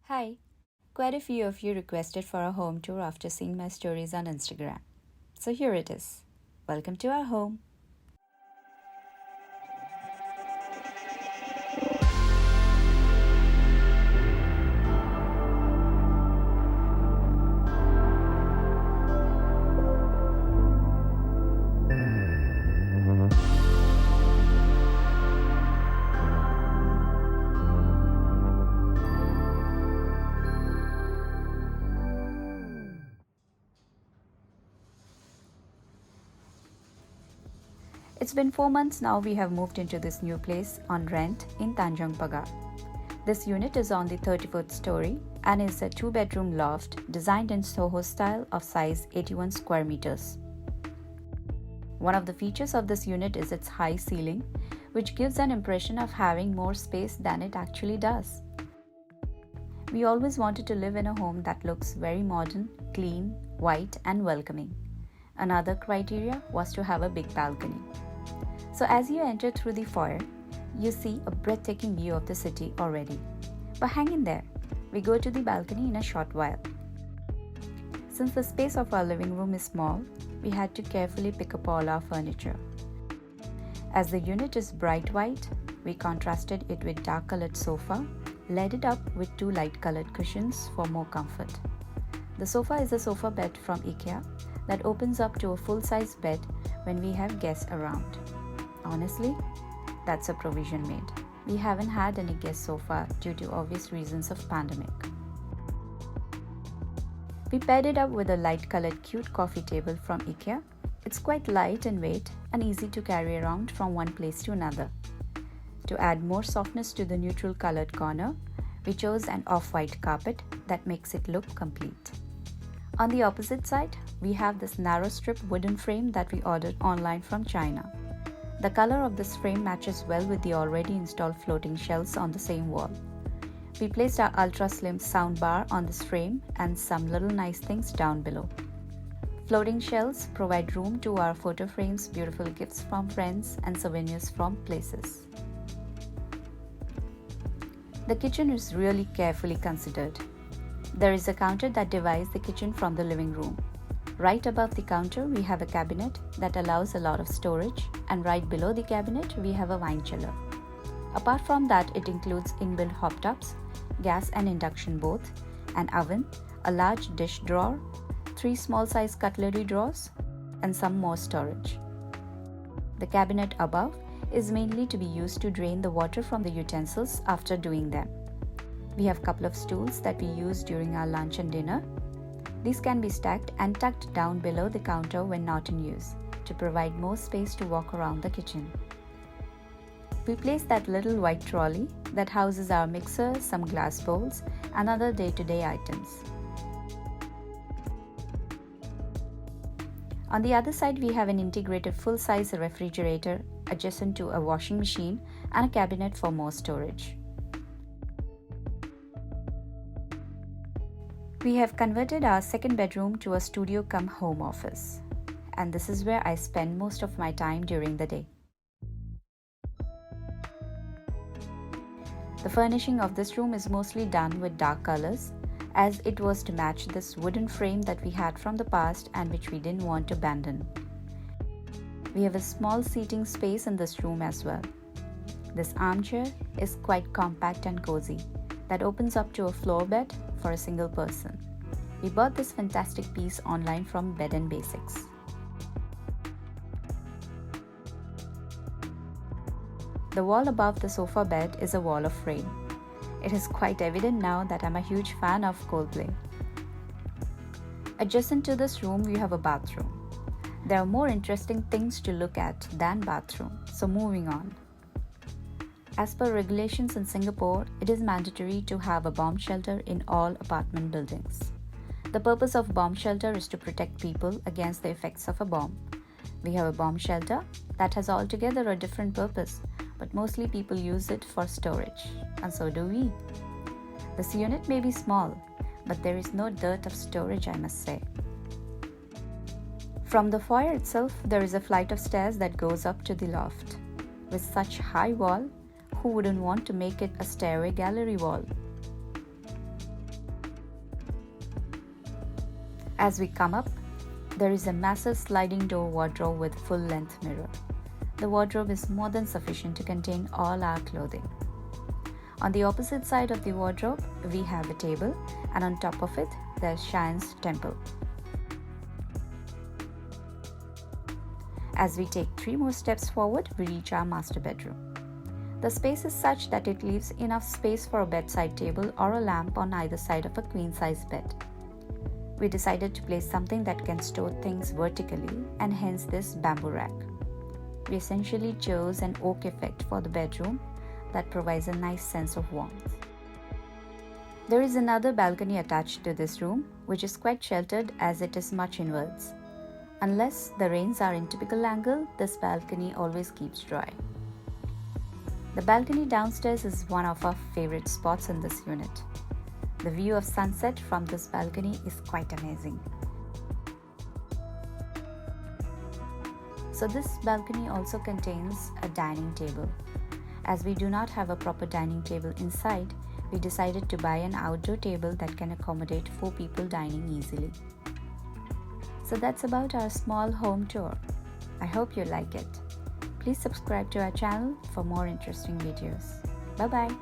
Hi, quite a few of you requested for a home tour after seeing my stories on Instagram. So here it is. Welcome to our home. It's been 4 months now we have moved into this new place on rent in Tanjong Pagar. This unit is on the 34th story and is a 2-bedroom loft designed in SOHO style of size 81 square meters. One of the features of this unit is its high ceiling, which gives an impression of having more space than it actually does. We always wanted to live in a home that looks very modern, clean, white, and welcoming. Another criteria was to have a big balcony. So as you enter through the foyer, you see a breathtaking view of the city already. But hang in there, we go to the balcony in a short while. Since the space of our living room is small, we had to carefully pick up all our furniture. As the unit is bright white, we contrasted it with dark-colored sofa, laid it up with 2 light-colored cushions for more comfort. The sofa is a sofa bed from IKEA that opens up to a full-size bed when we have guests around. Honestly, that's a provision made. We haven't had any guests so far due to obvious reasons of pandemic. We paired it up with a light-colored cute coffee table from IKEA. It's quite light in weight and easy to carry around from one place to another. To add more softness to the neutral colored corner, we chose an off-white carpet that makes it look complete. On the opposite side, we have this narrow strip wooden frame that we ordered online from China. The color of this frame matches well with the already installed floating shelves on the same wall. We placed our ultra-slim sound bar on this frame and some little nice things down below. Floating shelves provide room to our photo frames, beautiful gifts from friends, and souvenirs from places. The kitchen is really carefully considered. There is a counter that divides the kitchen from the living room. Right above the counter, we have a cabinet that allows a lot of storage, and right below the cabinet, we have a wine cellar. Apart from that, it includes inbuilt hob tops, gas and induction both, an oven, a large dish drawer, 3 small-size cutlery drawers, and some more storage. The cabinet above is mainly to be used to drain the water from the utensils after doing them. We have a couple of stools that we use during our lunch and dinner. These can be stacked and tucked down below the counter when not in use, to provide more space to walk around the kitchen. We placed that little white trolley that houses our mixer, some glass bowls, and other day-to-day items. On the other side, we have an integrated full-size refrigerator adjacent to a washing machine and a cabinet for more storage. We have converted our second bedroom to a studio cum home office, and this is where I spend most of my time during the day. The furnishing of this room is mostly done with dark colors, as it was to match this wooden frame that we had from the past and which we didn't want to abandon. We have a small seating space in this room as well. This armchair is quite compact and cozy, that opens up to a floor bed for a single person. We bought this fantastic piece online from Bed & Basics. The wall above the sofa bed is a wall of frame. It is quite evident now that I'm a huge fan of Coldplay. Adjacent to this room, we have a bathroom. There are more interesting things to look at than bathroom, so moving on. As per regulations in Singapore, it is mandatory to have a bomb shelter in all apartment buildings. The purpose of bomb shelter is to protect people against the effects of a bomb. We have a bomb shelter that has altogether a different purpose, but mostly people use it for storage, and so do we. This unit may be small, but there is no dearth of storage, I must say. From the foyer itself, there is a flight of stairs that goes up to the loft. With such high wall, who wouldn't want to make it a stairway gallery wall? As we come up, there is a massive sliding door wardrobe with full-length mirror. The wardrobe is more than sufficient to contain all our clothing. On the opposite side of the wardrobe, we have a table, and on top of it, there's Shine's temple. As we take 3 more steps forward, we reach our master bedroom. The space is such that it leaves enough space for a bedside table or a lamp on either side of a queen-size bed. We decided to place something that can store things vertically, and hence this bamboo rack. We essentially chose an oak effect for the bedroom that provides a nice sense of warmth. There is another balcony attached to this room, which is quite sheltered as it is much inwards. Unless the rains are in typical angle, this balcony always keeps dry. The balcony downstairs is one of our favorite spots in this unit. The view of sunset from this balcony is quite amazing. So this balcony also contains a dining table. As we do not have a proper dining table inside, we decided to buy an outdoor table that can accommodate 4 people dining easily. So that's about our small home tour. I hope you like it. Please subscribe to our channel for more interesting videos. Bye bye.